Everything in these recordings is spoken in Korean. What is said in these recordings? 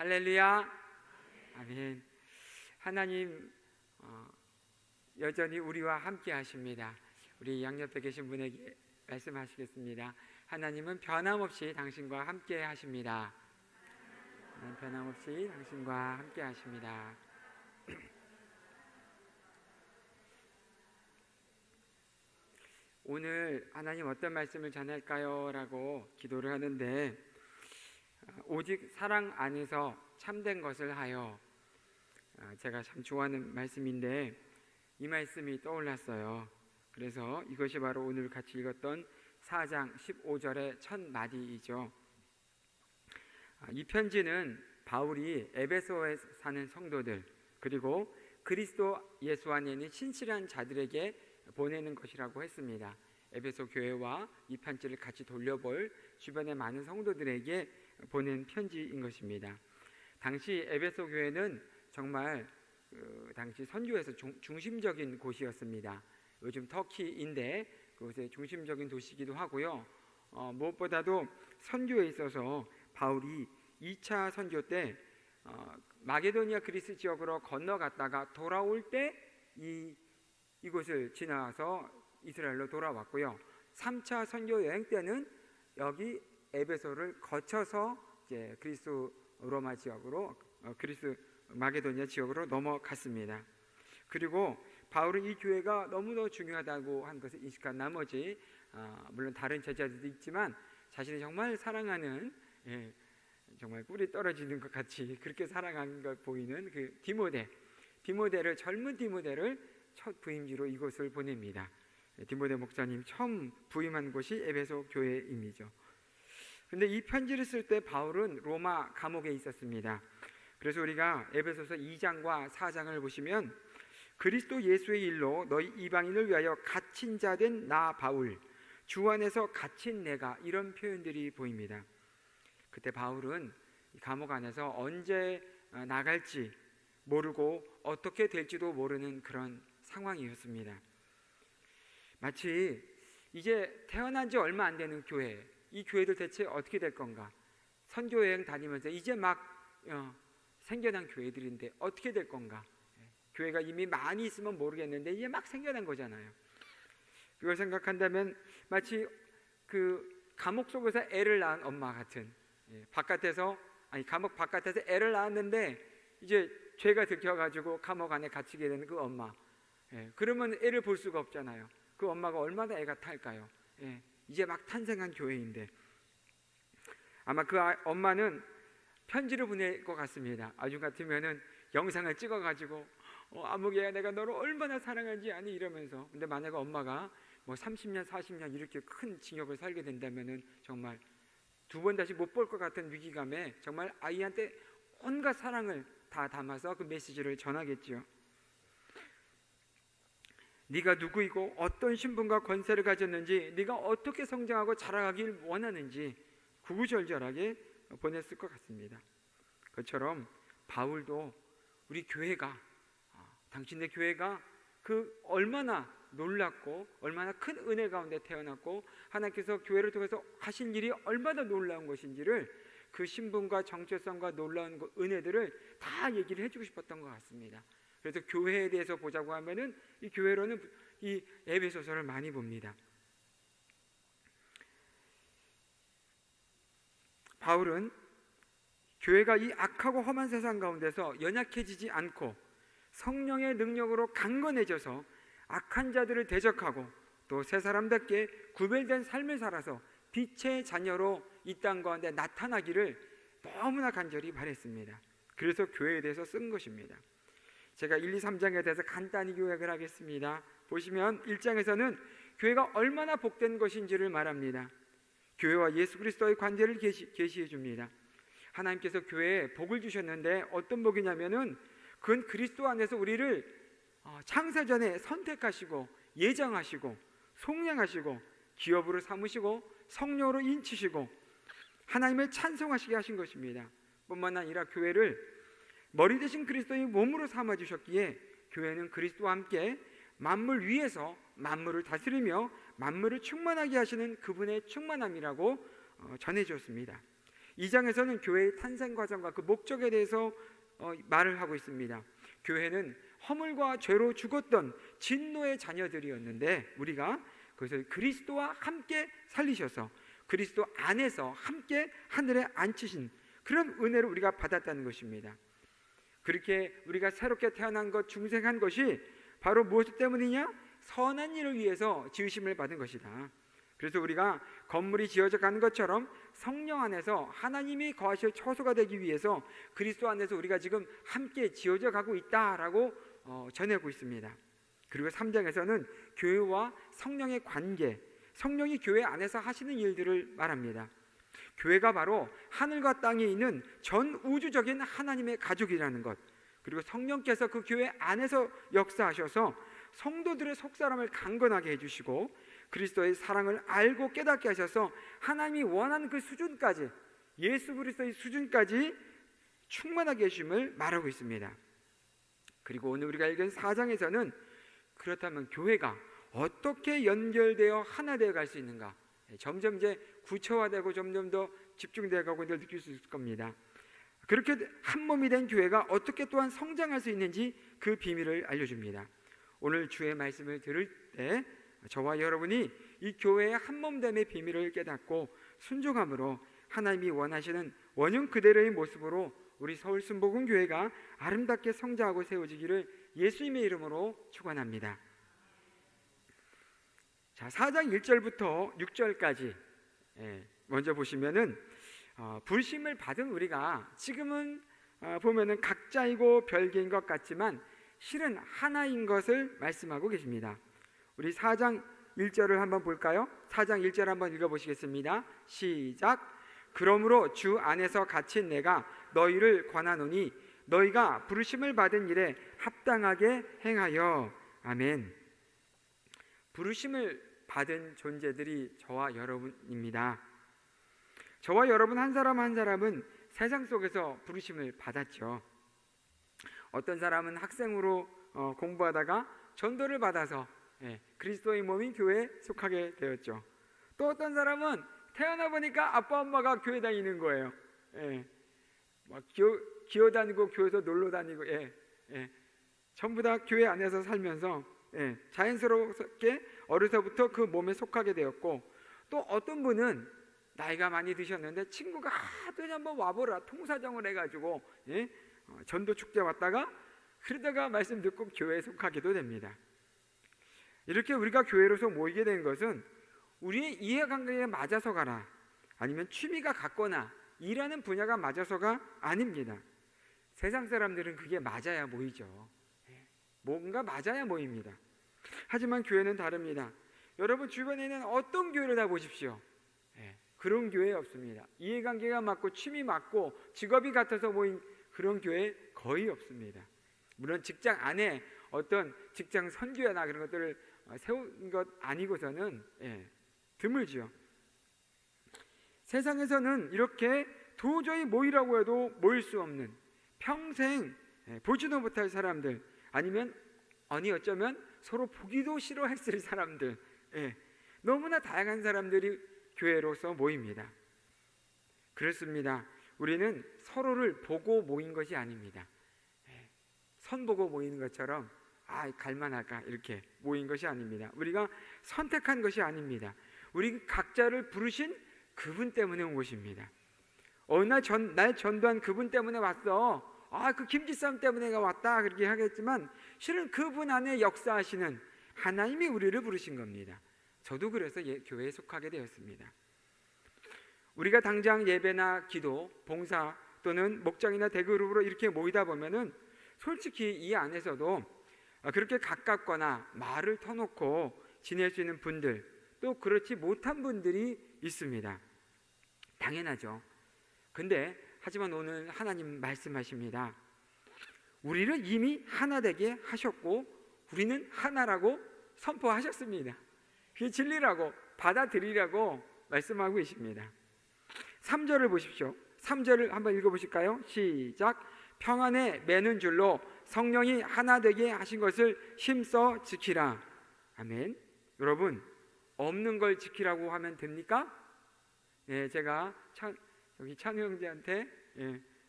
할렐루야. 아멘. 하나님 여전히 우리와 함께 하십니다. 우리 양옆에 계신 분에게 말씀하시겠습니다. 하나님은 변함없이 당신과 함께 하십니다. 변함없이 당신과 함께 하십니다. 오늘 하나님 어떤 말씀을 전할까요? 라고 기도를 하는데, 오직 사랑 안에서 참된 것을 하여, 제가 참 좋아하는 말씀인데 이 말씀이 떠올랐어요. 그래서 이것이 바로 오늘 같이 읽었던 4장 15절의 첫 마디이죠. 이 편지는 바울이 에베소에 사는 성도들, 그리고 그리스도 예수 안에 있는 신실한 자들에게 보내는 것이라고 했습니다. 에베소 교회와 이 편지를 같이 돌려볼 주변의 많은 성도들에게 보낸 편지인 것입니다. 당시 에베소 교회는 정말 당시 선교에서 중심적인 곳이었습니다. 요즘 터키인데 그곳의 중심적인 도시이기도 하고요. 무엇보다도 선교에 있어서 바울이 2차 선교 때 마게도니아 그리스 지역으로 건너갔다가 돌아올 때 이곳을 지나서 이스라엘로 돌아왔고요. 3차 선교 여행 때는 여기 에베소를 거쳐서 이제 그리스 로마 지역으로 그리스 마게도니아 지역으로 넘어갔습니다. 그리고 바울은 이 교회가 너무도 중요하다고 한 것을 인식한 나머지 물론 다른 제자들도 있지만 자신이 정말 사랑하는, 정말 꿀이 떨어지는 것 같이 그렇게 사랑하는 것 보이는 그 디모데를, 젊은 디모데를 첫 부임지로 이곳을 보냅니다. 디모데 목사님 처음 부임한 곳이 에베소 교회임이죠. 근데 이 편지를 쓸 때 바울은 로마 감옥에 있었습니다. 그래서 우리가 에베소서 2장과 4장을 보시면 그리스도 예수의 일로 너희 이방인을 위하여 갇힌 자 된 나 바울, 주 안에서 갇힌 내가, 이런 표현들이 보입니다. 그때 바울은 감옥 안에서 언제 나갈지 모르고 어떻게 될지도 모르는 그런 상황이었습니다. 마치 이제 태어난 지 얼마 안 되는 교회, 이 교회들 대체 어떻게 될 건가? 선교여행 다니면서 이제 막 생겨난 교회들인데 어떻게 될 건가? 교회가 이미 많이 있으면 모르겠는데 이제 막 생겨난 거잖아요. 그걸 생각한다면 마치 그 감옥 속에서 애를 낳은 엄마 같은, 감옥 바깥에서 애를 낳았는데 이제 죄가 들켜가지고 감옥 안에 갇히게 되는 그 엄마, 그러면 애를 볼 수가 없잖아요. 그 엄마가 얼마나 애가 탈까요? 이제 막 탄생한 교회인데 아마 그 엄마는 편지를 보낼 것 같습니다. 아주 같으면은 영상을 찍어가지고 아무개야 내가 너를 얼마나 사랑하지 아니 이러면서. 근데 만약에 엄마가 뭐 30년 40년 이렇게 큰 징역을 살게 된다면은 정말 두 번 다시 못 볼 것 같은 위기감에 정말 아이한테 온갖 사랑을 다 담아서 그 메시지를 전하겠죠. 네가 누구이고 어떤 신분과 권세를 가졌는지, 네가 어떻게 성장하고 자라가길 원하는지 구구절절하게 보냈을 것 같습니다. 그처럼 바울도 우리 교회가, 당신네 교회가 그 얼마나 놀랍고 얼마나 큰 은혜 가운데 태어났고 하나님께서 교회를 통해서 하신 일이 얼마나 놀라운 것인지를, 그 신분과 정체성과 놀라운 은혜들을 다 얘기를 해주고 싶었던 것 같습니다. 그래서 교회에 대해서 보자고 하면은 이 교회로는 이 에베소서를 많이 봅니다. 바울은 교회가 이 악하고 험한 세상 가운데서 연약해지지 않고 성령의 능력으로 강건해져서 악한 자들을 대적하고 또 새 사람답게 구별된 삶을 살아서 빛의 자녀로 이 땅 가운데 나타나기를 너무나 간절히 바랬습니다. 그래서 교회에 대해서 쓴 것입니다. 제가 1, 2, 3장에 대해서 간단히 요약을 하겠습니다. 보시면 1장에서는 교회가 얼마나 복된 것인지를 말합니다. 교회와 예수 그리스도의 관계를 계시해 줍니다. 하나님께서 교회에 복을 주셨는데 어떤 복이냐면은 그건 그리스도 안에서 우리를 창세전에 선택하시고 예정하시고 속량하시고 기업으로 삼으시고 성령으로 인치시고 하나님을 찬송하시게 하신 것입니다. 뿐만 아니라 교회를 머리 대신 그리스도의 몸으로 삼아주셨기에 교회는 그리스도와 함께 만물 위에서 만물을 다스리며 만물을 충만하게 하시는 그분의 충만함이라고 전해주었습니다. 2장에서는 교회의 탄생 과정과 그 목적에 대해서 말을 하고 있습니다. 교회는 허물과 죄로 죽었던 진노의 자녀들이었는데 우리가 그것을 그리스도와 함께 살리셔서 그리스도 안에서 함께 하늘에 앉히신 그런 은혜를 우리가 받았다는 것입니다. 그렇게 우리가 새롭게 태어난 것, 중생한 것이 바로 무엇 때문이냐? 선한 일을 위해서 지으심을 받은 것이다. 그래서 우리가 건물이 지어져 가는 것처럼 성령 안에서 하나님이 거하실 처소가 되기 위해서 그리스도 안에서 우리가 지금 함께 지어져 가고 있다라고 전하고 있습니다. 그리고 3장에서는 교회와 성령의 관계, 성령이 교회 안에서 하시는 일들을 말합니다. 교회가 바로 하늘과 땅에 있는 전 우주적인 하나님의 가족이라는 것, 그리고 성령께서 그 교회 안에서 역사하셔서 성도들의 속사람을 강건하게 해주시고 그리스도의 사랑을 알고 깨닫게 하셔서 하나님이 원하는 그 수준까지, 예수 그리스도의 수준까지 충만하게 해주심을 말하고 있습니다. 그리고 오늘 우리가 읽은 4장에서는 그렇다면 교회가 어떻게 연결되어 하나 되어 갈 수 있는가, 점점 이제 구체화되고 점점 더 집중되어 가고 느낄 수 있을 겁니다. 그렇게 한 몸이 된 교회가 어떻게 또한 성장할 수 있는지 그 비밀을 알려줍니다. 오늘 주의 말씀을 들을 때 저와 여러분이 이 교회의 한 몸됨의 비밀을 깨닫고 순종함으로 하나님이 원하시는 원형 그대로의 모습으로 우리 서울 순복음교회가 아름답게 성장하고 세워지기를 예수님의 이름으로 축원합니다. 자, 4장 1절부터 6절까지 먼저 보시면은 부르심을 받은 우리가 지금은 보면은 각자이고 별개인 것 같지만 실은 하나인 것을 말씀하고 계십니다. 우리 4장 1절을 한번 볼까요? 4장 1절 한번 읽어보시겠습니다. 시작. 그러므로 주 안에서 갇힌 내가 너희를 권하노니 너희가 부르심을 받은 일에 합당하게 행하여. 아멘. 부르심을 받은 존재들이 저와 여러분입니다. 저와 여러분 한 사람 한 사람은 세상 속에서 부르심을 받았죠. 어떤 사람은 학생으로 공부하다가 전도를 받아서 그리스도의 몸인 교회에 속하게 되었죠. 또 어떤 사람은 태어나 보니까 아빠 엄마가 교회 다니는 거예요. 막 기어 다니고 교회에서 놀러 다니고 전부 다 교회 안에서 살면서 자연스럽게 어려서부터 그 몸에 속하게 되었고, 또 어떤 분은 나이가 많이 드셨는데 친구가 하도 한번 와보라 통사정을 해가지고 전도 축제 왔다가 그러다가 말씀 듣고 교회에 속하기도 됩니다. 이렇게 우리가 교회로서 모이게 된 것은 우리의 이해관계에 맞아서가나 아니면 취미가 같거나 일하는 분야가 맞아서가 아닙니다. 세상 사람들은 그게 맞아야 모이죠. 뭔가 맞아야 모입니다. 하지만 교회는 다릅니다. 여러분 주변에 있는 어떤 교회를 다 보십시오. 그런 교회 없습니다. 이해관계가 맞고 취미 맞고 직업이 같아서 모인 그런 교회 거의 없습니다. 물론 직장 안에 어떤 직장 선교회나 그런 것들을 세운 것 아니고서는 드물지요. 세상에서는 이렇게 도저히 모이라고 해도 모일 수 없는, 평생 보지도 못할 사람들, 아니면 어쩌면 서로 보기도 싫어했을 사람들, 너무나 다양한 사람들이 교회로서 모입니다. 그렇습니다. 우리는 서로를 보고 모인 것이 아닙니다. 선 보고 모이는 것처럼 갈만할까 이렇게 모인 것이 아닙니다. 우리가 선택한 것이 아닙니다. 우리 각자를 부르신 그분 때문에 온 것입니다. 어느 날 전도한 그분 때문에 왔어. 그 김지쌈 때문에 내가 왔다 그렇게 하겠지만 실은 그분 안에 역사하시는 하나님이 우리를 부르신 겁니다. 저도 그래서 교회에 속하게 되었습니다. 우리가 당장 예배나 기도, 봉사 또는 목장이나 대그룹으로 이렇게 모이다 보면은 솔직히 이 안에서도 그렇게 가깝거나 말을 터놓고 지낼 수 있는 분들, 또 그렇지 못한 분들이 있습니다. 당연하죠. 근데 하지만 오늘 하나님 말씀하십니다. 우리를 이미 하나 되게 하셨고 우리는 하나라고 선포하셨습니다. 그게 진리라고 받아들이라고 말씀하고 계십니다. 3절을 보십시오. 3절을 한번 읽어보실까요? 시작. 평안에 매는 줄로 성령이 하나 되게 하신 것을 힘써 지키라. 아멘. 여러분, 없는 걸 지키라고 하면 됩니까? 제가 여기 찬우 형제한테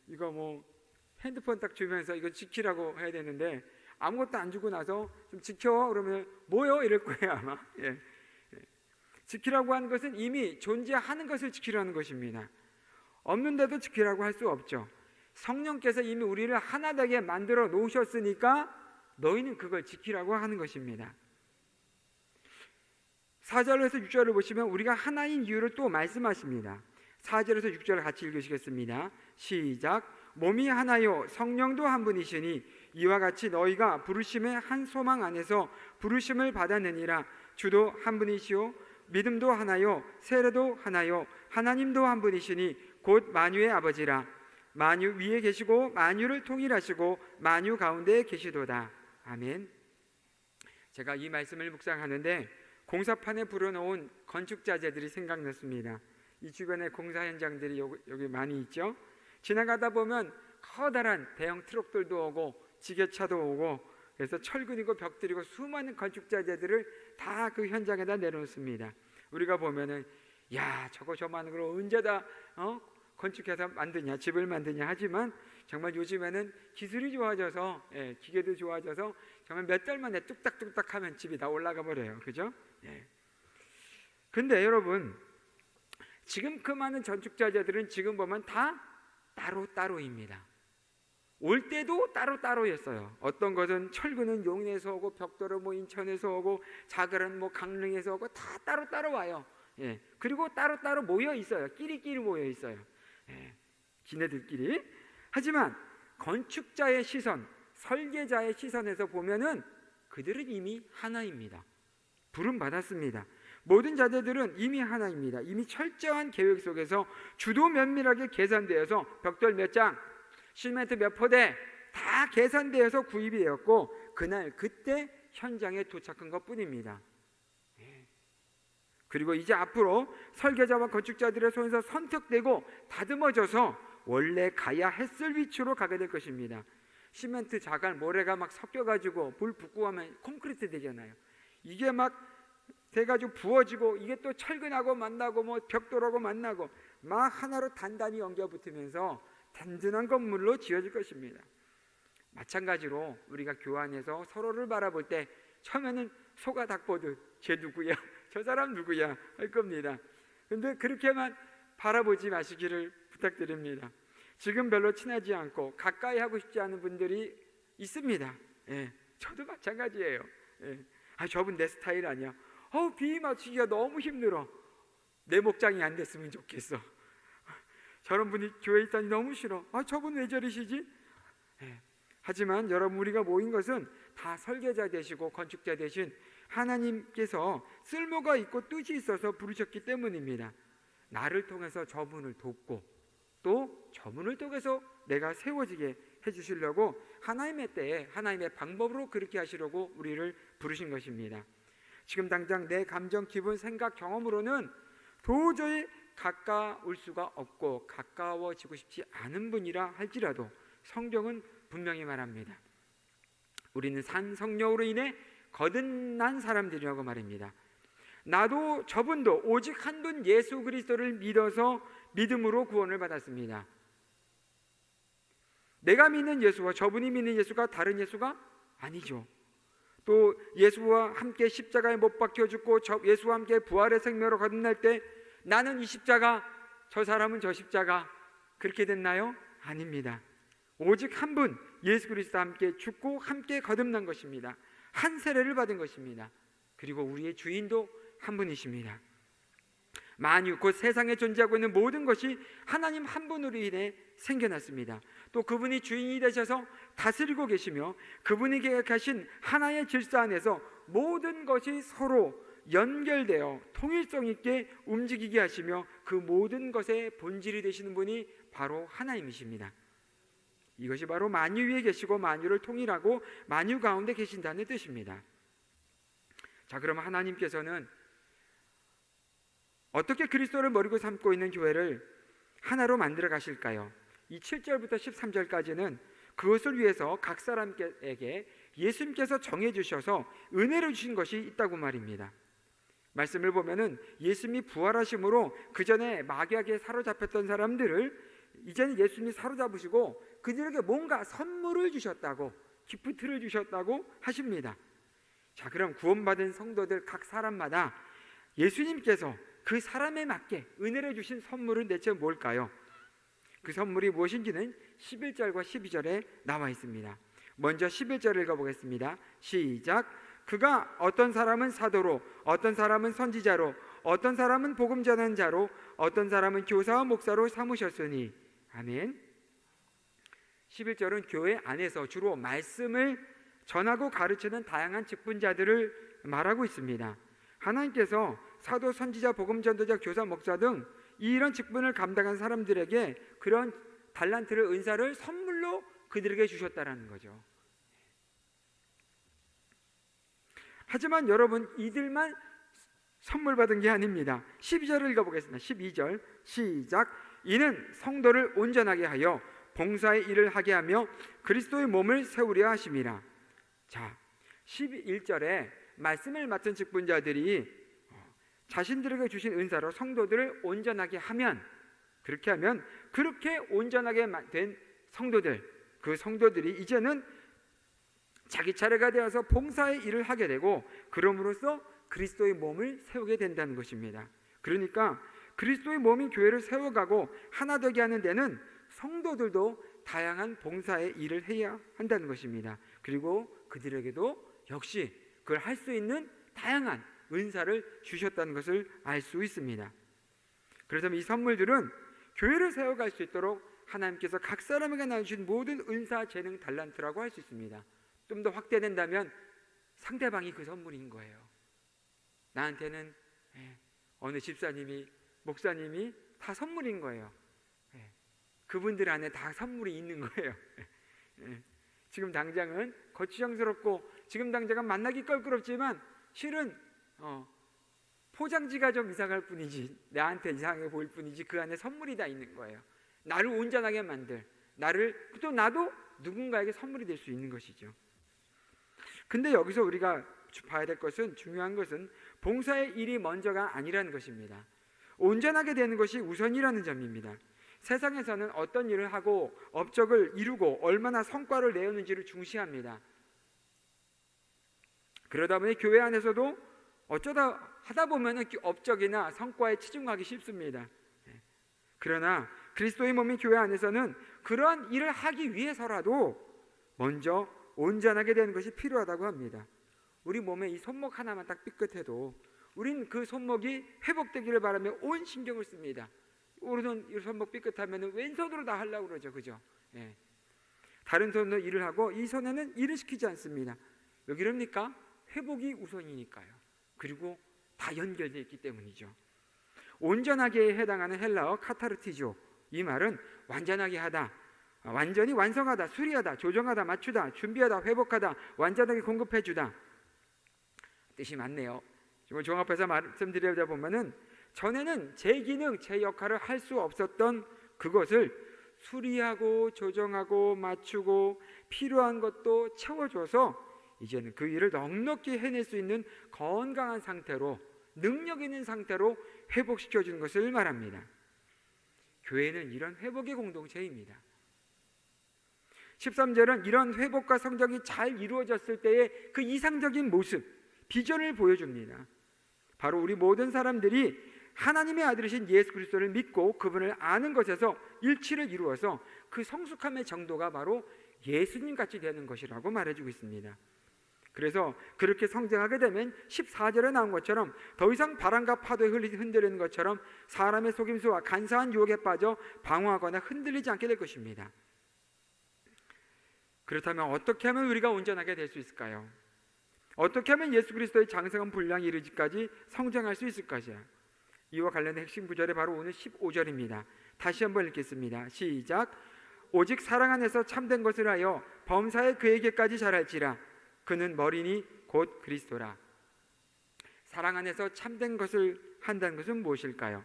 이거 뭐 핸드폰 딱 주면서 이거 지키라고 해야 되는데 아무것도 안 주고 나서 좀 지켜 그러면 뭐요? 이럴 거예요 아마. 지키라고 하는 것은 이미 존재하는 것을 지키라는 것입니다. 없는데도 지키라고 할 수 없죠. 성령께서 이미 우리를 하나 되게 만들어 놓으셨으니까 너희는 그걸 지키라고 하는 것입니다. 4절에서 6절을 보시면 우리가 하나인 이유를 또 말씀하십니다. 4절에서 6절을 같이 읽으시겠습니다. 시작. 몸이 하나요 성령도 한 분이시니 이와 같이 너희가 부르심의 한 소망 안에서 부르심을 받았느니라. 주도 한 분이시요 믿음도 하나요 세례도 하나요 하나님도 한 분이시니 곧 만유의 아버지라. 만유 위에 계시고 만유를 통일하시고 만유 가운데 계시도다. 아멘. 제가 이 말씀을 묵상하는데 공사판에 불어놓은 건축자재들이 생각났습니다. 이 주변에 공사 현장들이 여기 많이 있죠. 지나가다 보면 커다란 대형 트럭들도 오고 지게차도 오고 그래서 철근이고 벽들이고 수많은 건축자재들을 다 그 현장에다 내놓습니다. 우리가 보면은 야 저거 저만한 걸 언제 다 건축해서 만드냐 집을 만드냐 하지만 정말 요즘에는 기술이 좋아져서 기계도 좋아져서 정말 몇 달 만에 뚝딱뚝딱 하면 집이 다 올라가 버려요. 그죠? 근데 여러분 지금 그 많은 건축자재들은 지금 보면 다 따로따로입니다. 올 때도 따로따로였어요. 어떤 것은 철근은 용인에서 오고 벽돌은 뭐 인천에서 오고 자갈은 뭐 강릉에서 오고 다 따로따로 와요. 그리고 따로따로 모여 있어요. 끼리끼리 모여 있어요. 지네들끼리. 하지만 건축자의 시선, 설계자의 시선에서 보면은 그들은 이미 하나입니다. 부름 받았습니다. 모든 자재들은 이미 하나입니다. 이미 철저한 계획 속에서 주도 면밀하게 계산되어서 벽돌 몇 장, 시멘트 몇 포대 다 계산되어서 구입이 되었고 그날 그때 현장에 도착한 것뿐입니다. 그리고 이제 앞으로 설계자와 건축자들의 손에서 선택되고 다듬어져서 원래 가야 했을 위치로 가게 될 것입니다. 시멘트, 자갈, 모래가 막 섞여가지고 불 붙고 하면 콘크리트 되잖아요. 이게 막 돼가지고 부어지고 이게 또 철근하고 만나고 뭐 벽돌하고 만나고 막 하나로 단단히 엉겨 붙으면서 든든한 건물로 지어질 것입니다. 마찬가지로 우리가 교환해서 서로를 바라볼 때 처음에는 소가 닭 보듯 쟤 누구야? 저 사람 누구야? 할 겁니다. 근데 그렇게만 바라보지 마시기를 부탁드립니다. 지금 별로 친하지 않고 가까이 하고 싶지 않은 분들이 있습니다. 저도 마찬가지예요. 저분 내 스타일 아니야. 비위 맞추기가 너무 힘들어. 내 목장이 안 됐으면 좋겠어. 저런 분이 교회에 있다니 너무 싫어. 저분 왜 저러시지? 하지만 여러분 우리가 모인 것은 다 설계자 되시고 건축자 되신 하나님께서 쓸모가 있고 뜻이 있어서 부르셨기 때문입니다. 나를 통해서 저분을 돕고 또 저분을 통해서 내가 세워지게 해주시려고 하나님의 때에 하나님의 방법으로 그렇게 하시려고 우리를 부르신 것입니다. 지금 당장 내 감정, 기분, 생각, 경험으로는 도저히 가까울 수가 없고 가까워지고 싶지 않은 분이라 할지라도 성경은 분명히 말합니다. 우리는 산 성령으로 인해 거듭난 사람들이라고 말입니다. 나도 저분도 오직 한 분 예수 그리스도를 믿어서 믿음으로 구원을 받았습니다. 내가 믿는 예수와 저분이 믿는 예수가 다른 예수가 아니죠. 또 예수와 함께 십자가에 못 박혀 죽고 예수와 함께 부활의 생명으로 거듭날 때 나는 이 십자가, 저 사람은 저 십자가 그렇게 됐나요? 아닙니다. 오직 한 분 예수 그리스도와 함께 죽고 함께 거듭난 것입니다. 한 세례를 받은 것입니다. 그리고 우리의 주인도 한 분이십니다. 만유 곧 세상에 존재하고 있는 모든 것이 하나님 한 분으로 인해 생겨났습니다. 또 그분이 주인이 되셔서 다스리고 계시며 그분이 계획하신 하나의 질서 안에서 모든 것이 서로 연결되어 통일성 있게 움직이게 하시며 그 모든 것의 본질이 되시는 분이 바로 하나님이십니다. 이것이 바로 만유 위에 계시고 만유를 통일하고 만유 가운데 계신다는 뜻입니다. 자, 그러면 하나님께서는 어떻게 그리스도를 머리로 삼고 있는 교회를 하나로 만들어 가실까요? 이 7절부터 13절까지는 그것을 위해서 각 사람에게 예수님께서 정해 주셔서 은혜를 주신 것이 있다고 말입니다. 말씀을 보면은 예수님이 부활하심으로 그 전에 마귀에게 사로잡혔던 사람들을 이제는 예수님이 사로잡으시고 그들에게 뭔가 선물을 주셨다고, 기프트를 주셨다고 하십니다. 자, 그럼 구원받은 성도들 각 사람마다 예수님께서 그 사람에 맞게 은혜를 주신 선물은 대체 뭘까요? 그 선물이 무엇인지는 11절과 12절에 나와 있습니다. 먼저 11절을 읽어보겠습니다. 시작. 그가 어떤 사람은 사도로, 어떤 사람은 선지자로, 어떤 사람은 복음 전하는 자로, 어떤 사람은 교사와 목사로 삼으셨으니. 아멘. 11절은 교회 안에서 주로 말씀을 전하고 가르치는 다양한 직분자들을 말하고 있습니다. 하나님께서 사도, 선지자, 복음 전도자, 교사, 목사 등 이런 직분을 감당한 사람들에게 그런 달란트를, 은사를 선물로 그들에게 주셨다라는 거죠. 하지만 여러분, 이들만 선물 받은 게 아닙니다. 12절을 읽어보겠습니다. 12절 시작. 이는 성도를 온전하게 하여 봉사의 일을 하게 하며 그리스도의 몸을 세우려 하심이라. 자, 11절에 말씀을 맡은 직분자들이 자신들에게 주신 은사로 성도들을 온전하게 하면, 그렇게 하면 그렇게 온전하게 된 성도들, 그 성도들이 이제는 자기 차례가 되어서 봉사의 일을 하게 되고 그럼으로써 그리스도의 몸을 세우게 된다는 것입니다. 그러니까 그리스도의 몸인 교회를 세워가고 하나 되게 하는 데는 성도들도 다양한 봉사의 일을 해야 한다는 것입니다. 그리고 그들에게도 역시 그걸 할 수 있는 다양한 은사를 주셨다는 것을 알 수 있습니다. 그렇다면 이 선물들은 교회를 세워갈 수 있도록 하나님께서 각 사람에게 나누신 모든 은사, 재능, 달란트라고 할 수 있습니다. 좀 더 확대된다면 상대방이 그 선물인 거예요. 나한테는 어느 집사님이, 목사님이 다 선물인 거예요. 그분들 안에 다 선물이 있는 거예요. 지금 당장은 거추장스럽고 지금 당장은 만나기 껄끄럽지만 실은 포장지가 좀 이상할 뿐이지, 나한테 이상해 보일 뿐이지 그 안에 선물이 다 있는 거예요. 나를 온전하게 만들, 또 나도 누군가에게 선물이 될 수 있는 것이죠. 근데 여기서 우리가 봐야 될 것은, 중요한 것은 봉사의 일이 먼저가 아니라는 것입니다. 온전하게 되는 것이 우선이라는 점입니다. 세상에서는 어떤 일을 하고 업적을 이루고 얼마나 성과를 내었는지를 중시합니다. 그러다 보니 교회 안에서도 어쩌다 하다 보면 업적이나 성과에 치중하기 쉽습니다. 그러나 그리스도의 몸인 교회 안에서는 그러한 일을 하기 위해서라도 먼저 온전하게 되는 것이 필요하다고 합니다. 우리 몸에 이 손목 하나만 딱 삐끗해도 우린 그 손목이 회복되기를 바라며 온 신경을 씁니다. 오른손 이 손목 삐끗하면 왼손으로 다 하려고 그러죠, 그죠? 다른 손으로 일을 하고 이 손에는 일을 시키지 않습니다. 왜 그럽니까? 회복이 우선이니까요. 그리고 다 연결되어 있기 때문이죠. 온전하게에 해당하는 헬라어 카타르티조, 이 말은 완전하게 하다, 완전히 완성하다, 수리하다, 조정하다, 맞추다, 준비하다, 회복하다, 완전하게 공급해주다, 뜻이 많네요. 지금 종합해서 말씀드리다 보면은 전에는 제 기능, 제 역할을 할 수 없었던 그것을 수리하고 조정하고 맞추고 필요한 것도 채워줘서 이제는 그 일을 넉넉히 해낼 수 있는 건강한 상태로, 능력 있는 상태로 회복시켜주는 것을 말합니다. 교회는 이런 회복의 공동체입니다. 13절은 이런 회복과 성장이 잘 이루어졌을 때의 그 이상적인 모습, 비전을 보여줍니다. 바로 우리 모든 사람들이 하나님의 아들이신 예수 그리스도를 믿고 그분을 아는 것에서 일치를 이루어서 그 성숙함의 정도가 바로 예수님 같이 되는 것이라고 말해주고 있습니다. 그래서 그렇게 성장하게 되면 14절에 나온 것처럼 더 이상 바람과 파도에 흔들리는 것처럼 사람의 속임수와 간사한 유혹에 빠져 방황하거나 흔들리지 않게 될 것입니다. 그렇다면 어떻게 하면 우리가 온전하게 될 수 있을까요? 어떻게 하면 예수 그리스도의 장성한 분량에 이르기까지 성장할 수 있을까요? 이와 관련된 핵심 구절이 바로 오늘 15절입니다. 다시 한번 읽겠습니다. 시작. 오직 사랑 안에서 참된 것을 하여 범사에 그에게까지 자랄지라. 그는 머리니 곧 그리스도라. 사랑 안에서 참된 것을 한다는 것은 무엇일까요?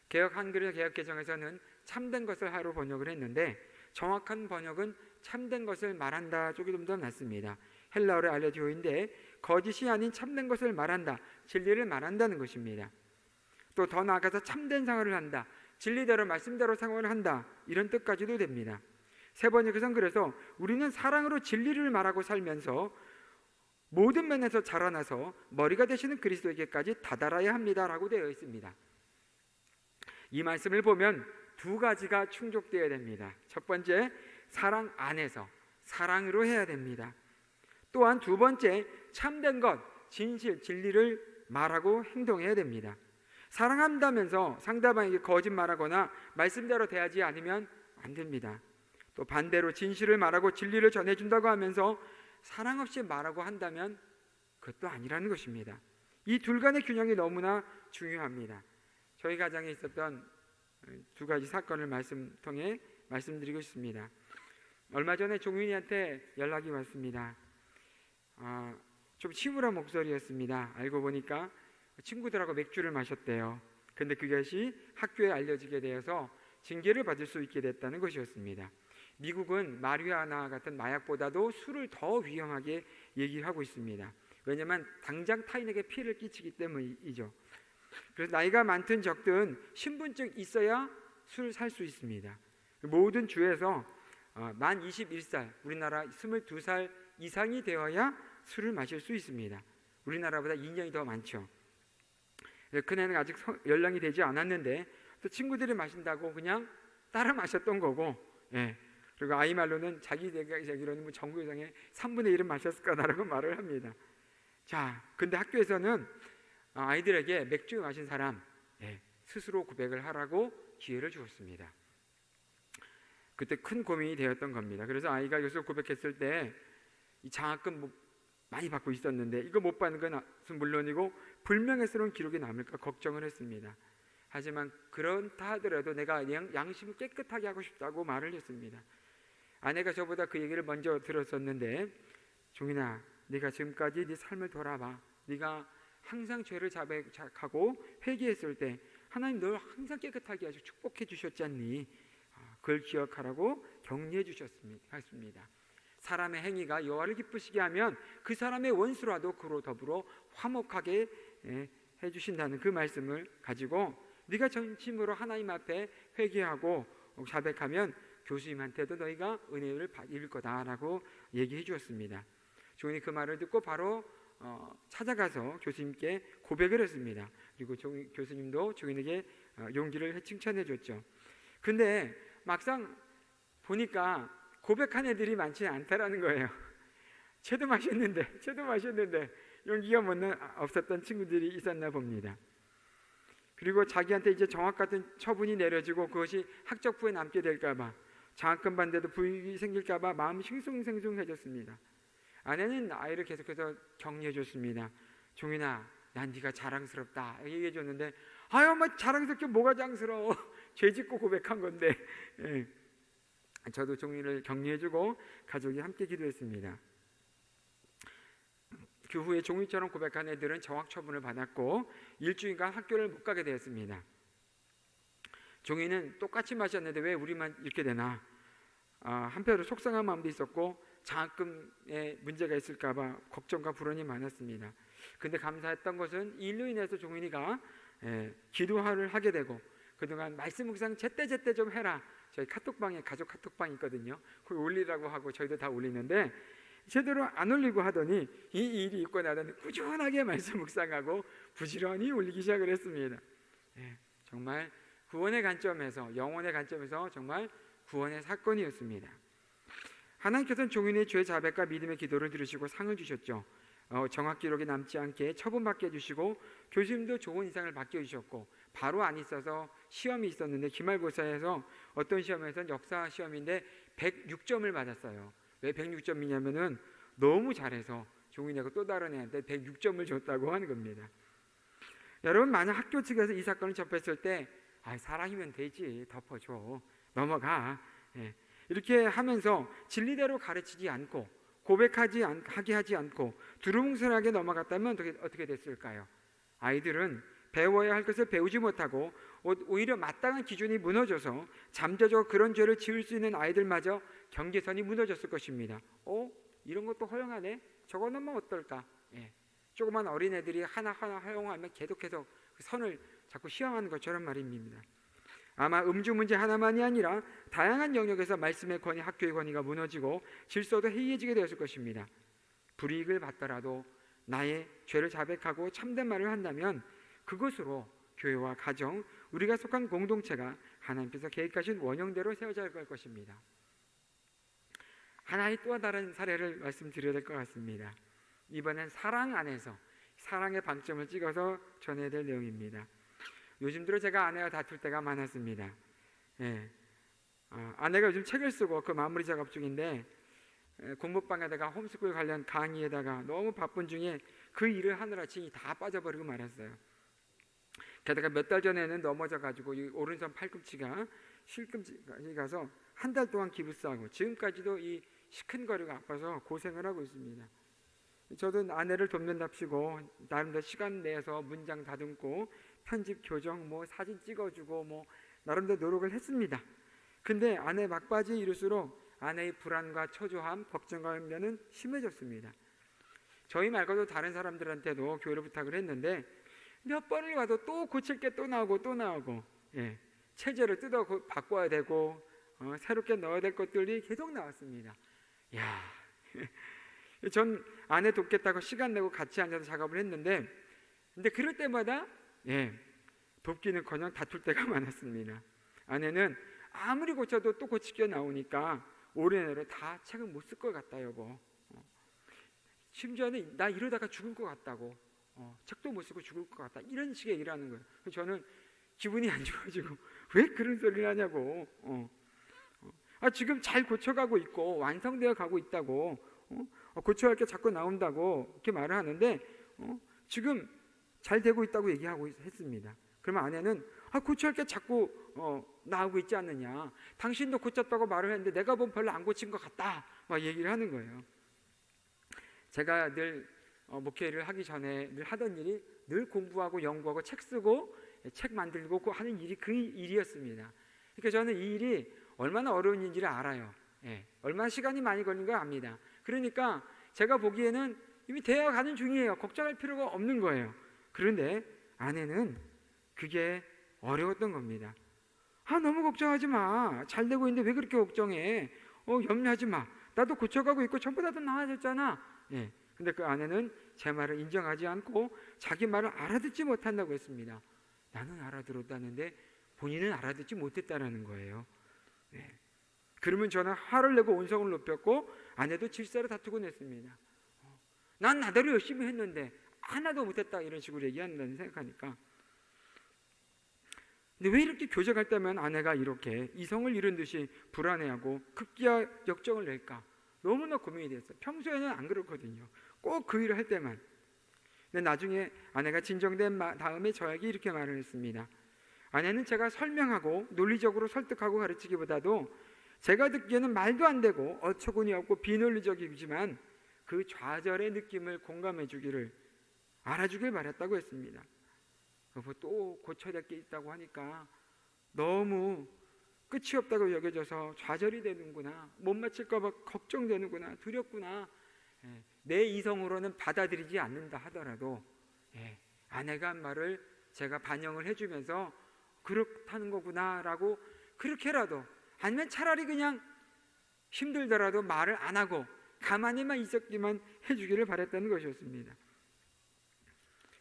개역 한글의 개역 개정에서는 참된 것을 하로 번역을 했는데 정확한 번역은 참된 것을 말한다 쪽이 좀 더 낫습니다. 헬라어로 알려져 있는데 거짓이 아닌 참된 것을 말한다, 진리를 말한다는 것입니다. 또 더 나아가서 참된 생활을 한다, 진리대로 말씀대로 생활을 한다, 이런 뜻까지도 됩니다. 세 번째 것은 그래서 우리는 사랑으로 진리를 말하고 살면서 모든 면에서 자라나서 머리가 되시는 그리스도에게까지 다다라야 합니다라고 되어 있습니다. 이 말씀을 보면 두 가지가 충족되어야 됩니다. 첫 번째, 사랑 안에서 사랑으로 해야 됩니다. 또한 두 번째, 참된 것, 진실, 진리를 말하고 행동해야 됩니다. 사랑한다면서 상대방에게 거짓말하거나 말씀대로 대하지 않으면 안 됩니다. 또 반대로 진실을 말하고 진리를 전해준다고 하면서 사랑 없이 말하고 한다면 그것도 아니라는 것입니다. 이 둘 간의 균형이 너무나 중요합니다. 저희 가정에 있었던 두 가지 사건을 통해 말씀드리고 싶습니다. 얼마 전에 종윤이한테 연락이 왔습니다. 좀 침울한 목소리였습니다. 알고 보니까 친구들하고 맥주를 마셨대요. 근데 그것이 학교에 알려지게 되어서 징계를 받을 수 있게 됐다는 것이었습니다. 미국은 마리화나 같은 마약보다도 술을 더 위험하게 얘기하고 있습니다. 왜냐하면 당장 타인에게 피해를 끼치기 때문이죠. 그래서 나이가 많든 적든 신분증 있어야 술 살 수 있습니다. 모든 주에서 만 21살, 우리나라 22살 이상이 되어야 술을 마실 수 있습니다. 우리나라보다 2년이 더 많죠. 그네는 아직 연령이 되지 않았는데 또 친구들이 마신다고 그냥 따라 마셨던 거고, 그리고 아이 말로는 자기로는 뭐 전국에서 3분의 1은 마셨을 거다라고 말을 합니다. 자, 근데 학교에서는 아이들에게 맥주 마신 사람 스스로 고백을 하라고 기회를 주었습니다. 그때 큰 고민이 되었던 겁니다. 그래서 아이가 여기서 고백했을 때 이 장학금 많이 받고 있었는데 이거 못 받는 건 물론이고 불명예스러운 기록이 남을까 걱정을 했습니다. 하지만 그렇다 하더라도 내가 양심을 깨끗하게 하고 싶다고 말을 했습니다. 아내가 저보다 그 얘기를 먼저 들었었는데, 종인아, 네가 지금까지 네 삶을 돌아봐. 네가 항상 죄를 자백하고 회개했을 때 하나님 널 항상 깨끗하게 하시고 축복해 주셨지 않니? 그걸 기억하라고 격려해 주셨습니다. 사람의 행위가 여호와를 기쁘시게 하면 그 사람의 원수라도 그로 더불어 화목하게 해주신다는 그 말씀을 가지고 네가 전심으로 하나님 앞에 회개하고 자백하면 교수님한테도 너희가 은혜를 받을 거다라고 얘기해 주었습니다. 종인이 그 말을 듣고 바로 찾아가서 교수님께 고백을 했습니다. 그리고 교수님도 종인에게 용기를 칭찬해 줬죠. 근데 막상 보니까 고백한 애들이 많지 않다라는 거예요. 쟤도 마셨는데 용기가 없었던 친구들이 있었나 봅니다. 그리고 자기한테 이제 정학 같은 처분이 내려지고 그것이 학적부에 남게 될까봐, 장학금 받는데도 불이익이 생길까봐 마음이 싱숭생숭해졌습니다. 아내는 아이를 계속해서 격려해줬습니다. 종인아, 난 네가 자랑스럽다 얘기해줬는데, 아유 뭐 자랑스럽게 뭐가 자랑스러워. 죄 짓고 고백한 건데. 저도 종인을 격려해주고 가족이 함께 기도했습니다. 그 후에 종이처럼 고백한 애들은 정학 처분을 받았고 일주일간 학교를 못 가게 되었습니다. 종이는 똑같이 마셨는데 왜 우리만 이렇게 되나, 한편으로 속상한 마음도 있었고 장학금에 문제가 있을까봐 걱정과 불안이 많았습니다. 근데 감사했던 것은 이 일로 인해서 종인이가 기도를 하게 되고, 그동안 말씀 묵상 제때 좀 해라, 저희 카톡방에 가족 카톡방이 있거든요. 거기 올리라고 하고 저희도 다 올리는데 제대로 안 올리고 하더니 이 일이 있고 나더니 꾸준하게 말씀 묵상하고 부지런히 올리기 시작을 했습니다. 정말 구원의 관점에서, 영혼의 관점에서 정말 구원의 사건이었습니다. 하나님께서는 종인의 죄 자백과 믿음의 기도를 들으시고 상을 주셨죠. 정학 기록에 남지 않게 처분받게 해주시고 교수님도 좋은 인상을 받게 해주셨고, 바로 안 있어서 시험이 있었는데 기말고사에서 어떤 시험에서는 역사 시험인데 106점을 받았어요. 왜 106점이냐면은 너무 잘해서 종인이하고 또 다른 애한테 106점을 줬다고 하는 겁니다. 여러분, 만약 학교 측에서 이 사건을 접했을 때 사랑이면 되지, 덮어줘, 넘어가, 이렇게 하면서 진리대로 가르치지 않고 하게 하지 않고 두루뭉술하게 넘어갔다면 어떻게 됐을까요? 아이들은 배워야 할 것을 배우지 못하고 오히려 마땅한 기준이 무너져서 잠재적으로 그런 죄를 지을 수 있는 아이들마저 경계선이 무너졌을 것입니다. 이런 것도 허용하네? 저거는 뭐 어떨까? 조그만 어린애들이 하나하나 허용하면 계속해서 그 선을 자꾸 시험하는 것처럼 말입니다. 아마 음주 문제 하나만이 아니라 다양한 영역에서 말씀의 권위, 학교의 권위가 무너지고 질서도 해이해지게 되었을 것입니다. 불이익을 받더라도 나의 죄를 자백하고 참된 말을 한다면 그것으로 교회와 가정, 우리가 속한 공동체가 하나님께서 계획하신 원형대로 세워져 갈 것입니다. 하나의 또 다른 사례를 말씀드려야 될 것 같습니다. 이번엔 사랑 안에서 사랑의 방점을 찍어서 전해야 될 내용입니다. 요즘 들어 제가 아내와 다툴 때가 많았습니다. 아내가 요즘 책을 쓰고 그 마무리 작업 중인데 공부방에다가 홈스쿨 관련 강의에다가 너무 바쁜 중에 그 일을 하느라 진이 다 빠져버리고 말았어요. 게다가 몇 달 전에는 넘어져 가지고 이 오른손 팔꿈치가 실금까지 가서 한 달 동안 기부스하고 지금까지도 이 시큰거리가 아파서 고생을 하고 있습니다. 저도 아내를 돕는답시고 나름대로 시간 내서 문장 다듬고 편집 교정 사진 찍어주고 나름대로 노력을 했습니다. 근데 아내 막바지에 이를수록 아내의 불안과 초조함, 걱정과 염려는 심해졌습니다. 저희 말고도 다른 사람들한테도 교회를 부탁을 했는데 몇 번을 가도 또 고칠 게 또 나오고 체제를 뜯어 바꿔야 되고 새롭게 넣어야 될 것들이 계속 나왔습니다. 전 아내 돕겠다고 시간 내고 같이 앉아서 작업을 했는데 근데 그럴 때마다 돕기는커녕 다툴 때가 많았습니다. 아내는 아무리 고쳐도 또 고칠 게 나오니까 올해 내로 다 책을 못 쓸 것 같다 여보. 심지어는 나 이러다가 죽을 것 같다고. 책도 못 쓰고 죽을 것 같다 이런 식의 얘기를 하는 거예요. 그래서 저는 기분이 안 좋아지고 왜 그런 소리를 하냐고. 지금 잘 고쳐가고 있고 완성되어 가고 있다고 고쳐야 할 게 자꾸 나온다고 이렇게 말을 하는데 지금 잘 되고 있다고 얘기하고 했습니다. 그러면 아내는 고쳐야 할 게 자꾸 나오고 있지 않느냐, 당신도 고쳤다고 말을 했는데 내가 보면 별로 안 고친 것 같다 막 얘기를 하는 거예요. 제가 늘 목회를 하기 전에 늘 하던 일이 늘 공부하고 연구하고 책 쓰고 책 만들고 하는 일이 그 일이었습니다. 그러니까 저는 이 일이 얼마나 어려운 일인지를 알아요. 얼마나 시간이 많이 걸린 걸 압니다. 그러니까 제가 보기에는 이미 되어 가는 중이에요. 걱정할 필요가 없는 거예요. 그런데 아내는 그게 어려웠던 겁니다. 너무 걱정하지 마. 잘 되고 있는데 왜 그렇게 걱정해? 염려하지 마. 나도 고쳐가고 있고 전보다 더 나아졌잖아. 근데 그 아내는 제 말을 인정하지 않고 자기 말을 알아듣지 못한다고 했습니다. 나는 알아들었다는데 본인은 알아듣지 못했다라는 거예요. 그러면 저는 화를 내고 온성을 높였고 아내도 질서로 다투곤 했습니다. 난 나대로 열심히 했는데 하나도 못했다 이런 식으로 얘기한다는 생각하니까. 근데 왜 이렇게 교제할 때면 아내가 이렇게 이성을 잃은 듯이 불안해하고 급기야 역정을 낼까 너무나 고민이 됐어요. 평소에는 안 그렇거든요. 꼭 그 일을 할 때만. 근데 나중에 아내가 진정된 다음에 저에게 이렇게 말을 했습니다. 아내는 제가 설명하고 논리적으로 설득하고 가르치기보다도 제가 듣기에는 말도 안 되고 어처구니 없고 비논리적이지만 그 좌절의 느낌을 공감해 주기를 알아주길 바랬다고 했습니다. 또 고쳐야 될 게 있다고 하니까 너무 끝이 없다고 여겨져서 좌절이 되는구나, 못 맞힐까 봐 걱정되는구나, 두렵구나. 내 이성으로는 받아들이지 않는다 하더라도 아내가 한 말을 제가 반영을 해주면서 그렇다는 거구나라고 그렇게라도, 아니면 차라리 그냥 힘들더라도 말을 안 하고 가만히만 있었기만 해주기를 바랬다는 것이었습니다.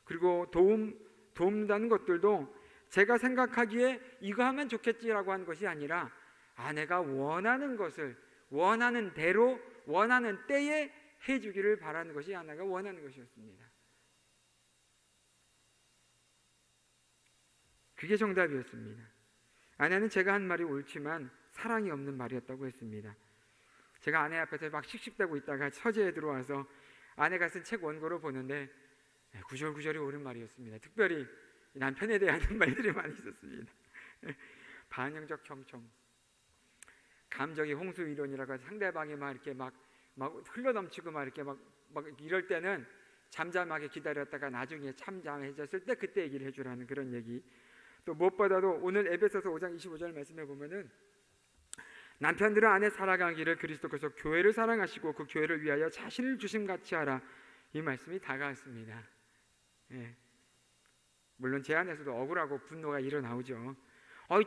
그리고 돕는다는 것들도 제가 생각하기에 이거 하면 좋겠지라고 하는 것이 아니라 아내가 원하는 것을 원하는 대로 원하는 때에 해주기를 바라는 것이 아내가 원하는 것이었습니다. 그게 정답이었습니다. 아내는 제가 한 말이 옳지만 사랑이 없는 말이었다고 했습니다. 제가 아내 앞에서 막 씩씩대고 있다가 서재에 들어와서 아내가 쓴 책 원고를 보는데 구절구절이 옳은 말이었습니다. 특별히 남편에 대한 말들이 많이 있었습니다. 반영적 경청, 감정의 홍수 이론이라고 해서 상대방이 막 이렇게 막 흘러넘치고 막 이렇게 막 이럴 때는 잠잠하게 기다렸다가 나중에 참잠해졌을 때 그때 얘기를 해주라는 그런 얘기. 또 무엇보다도 오늘 에베소서 5장 25절 말씀해 보면은 남편들은 아내 살아가기를 그리스도께서 교회를 사랑하시고 그 교회를 위하여 자신을 주심같이 하라. 이 말씀이 다가왔습니다. 예. 물론 제 안에서도 억울하고 분노가 일어나오죠.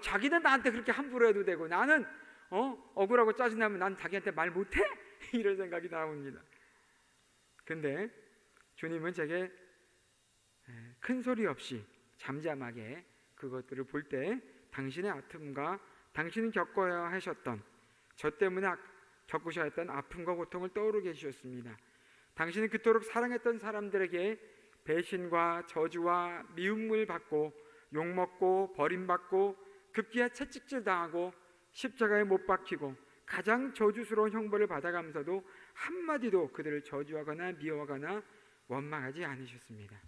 자기는 나한테 그렇게 함부로 해도 되고 나는 억울하고 짜증나면 난 자기한테 말 못해? 이런 생각이 나옵니다. 근데 주님은 제게 큰 소리 없이 잠잠하게 그것들을 볼 때 당신의 아픔과 당신이 겪어야 하셨던, 저 때문에 겪으셔야 했던 아픔과 고통을 떠오르게 해주셨습니다. 당신은 그토록 사랑했던 사람들에게 배신과 저주와 미움을 받고 욕먹고 버림받고 급기야 채찍질 당하고 십자가에 못 박히고 가장 저주스러운 형벌을 받아가면서도 한마디도 그들을 저주하거나 미워하거나 원망하지 않으셨습니다.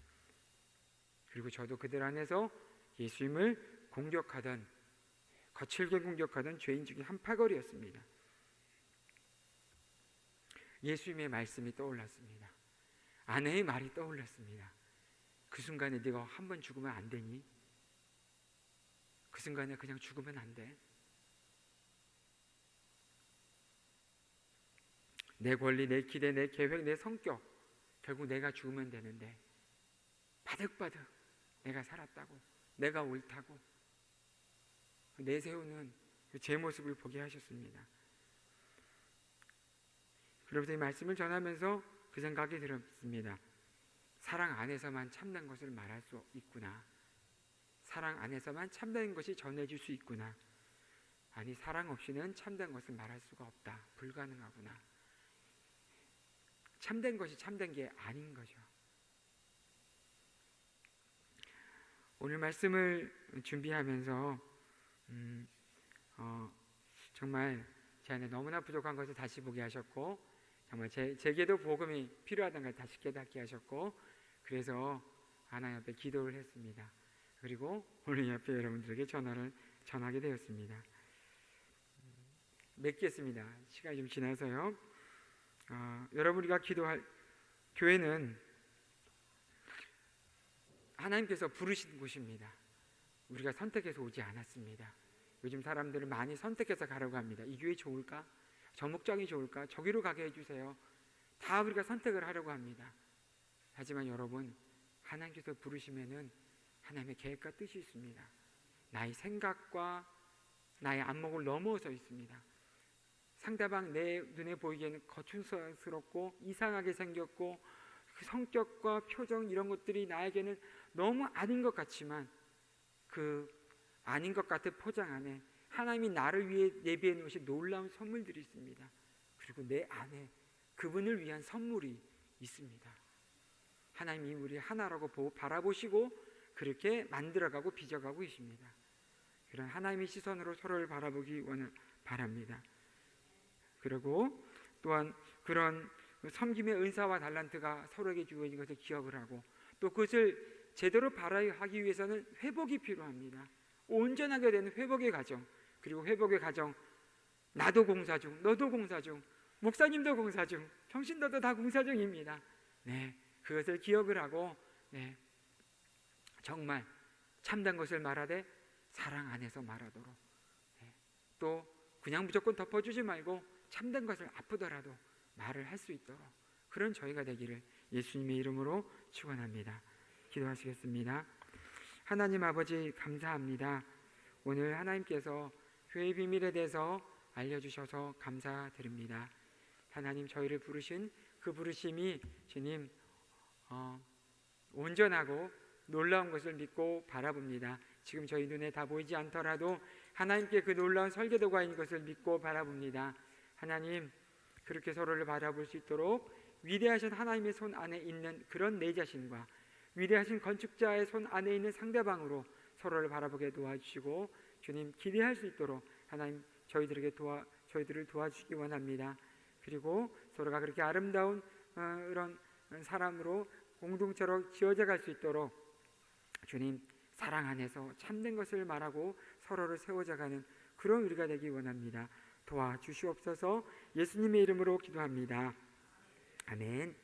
그리고 저도 그들 안에서 예수님을 공격하던, 거칠게 공격하던 죄인 중에 한 파거리였습니다. 예수님의 말씀이 떠올랐습니다. 아내의 말이 떠올랐습니다. 그 순간에 네가 한 번 죽으면 안 되니? 그 순간에 그냥 죽으면 안 돼? 내 권리, 내 기대, 내 계획, 내 성격, 결국 내가 죽으면 되는데 바득바득 내가 살았다고, 내가 옳다고 내세우는 제 모습을 보게 하셨습니다. 그러면서 이 말씀을 전하면서 그 생각이 들었습니다. 사랑 안에서만 참된 것을 말할 수 있구나. 사랑 안에서만 참된 것이 전해질 수 있구나. 아니, 사랑 없이는 참된 것을 말할 수가 없다. 불가능하구나. 참된 것이 참된 게 아닌 거죠. 오늘 말씀을 준비하면서 정말 제 안에 너무나 부족한 것을 다시 보게 하셨고, 정말 제게도 복음이 필요하다는 걸 다시 깨닫게 하셨고, 그래서 하나님 앞에 기도를 했습니다. 그리고 오늘 이 앞에 여러분들에게 전하게 되었습니다. 맺겠습니다. 시간이 좀 지나서요. 여러분이가 기도할 교회는 하나님께서 부르신 곳입니다. 우리가 선택해서 오지 않았습니다. 요즘 사람들은 많이 선택해서 가려고 합니다. 이 교회 좋을까? 저 목장이 좋을까? 저기로 가게 해주세요. 다 우리가 선택을 하려고 합니다. 하지만 여러분, 하나님께서 부르시면은 하나님의 계획과 뜻이 있습니다. 나의 생각과 나의 안목을 넘어서 있습니다. 상대방 내 눈에 보이기에는 거추스럽고 이상하게 생겼고 그 성격과 표정 이런 것들이 나에게는 너무 아닌 것 같지만 그 아닌 것 같은 포장 안에 하나님이 나를 위해 예비해 놓으신 놀라운 선물들이 있습니다. 그리고 내 안에 그분을 위한 선물이 있습니다. 하나님이 우리 하나라고 바라보시고 그렇게 만들어가고 빚어가고 계십니다. 그런 하나님의 시선으로 서로를 바라보기 바랍니다. 그리고 또한 그런 섬김의 은사와 달란트가 서로에게 주어진 것을 기억을 하고 또 그것을 제대로 발휘하기 위해서는 회복이 필요합니다. 온전하게 되는 회복의 과정, 그리고 회복의 과정, 나도 공사 중, 너도 공사 중, 목사님도 공사 중, 평신도도 다 공사 중입니다. 네, 그것을 기억을 하고 정말 참된 것을 말하되 사랑 안에서 말하도록, 또 그냥 무조건 덮어주지 말고 참된 것을 아프더라도 말을 할 수 있도록 그런 저희가 되기를 예수님의 이름으로 축원합니다. 기도하시겠습니다. 하나님 아버지, 감사합니다. 오늘 하나님께서 교회의 비밀에 대해서 알려주셔서 감사드립니다. 하나님, 저희를 부르신 그 부르심이 주님 온전하고 놀라운 것을 믿고 바라봅니다. 지금 저희 눈에 다 보이지 않더라도 하나님께 그 놀라운 설계도가 있는 것을 믿고 바라봅니다. 하나님, 그렇게 서로를 바라볼 수 있도록 위대하신 하나님의 손 안에 있는 그런 내 자신과 위대하신 건축자의 손 안에 있는 상대방으로 서로를 바라보게 도와주시고 주님, 기대할 수 있도록 하나님 저희들을 도와주시기 원합니다. 그리고 서로가 그렇게 아름다운 그런 사람으로 공동체로 지어져 갈 수 있도록 주님, 사랑 안에서 참된 것을 말하고 서로를 세워져가는 그런 우리가 되기 원합니다. 도와주시옵소서. 예수님의 이름으로 기도합니다. 아멘.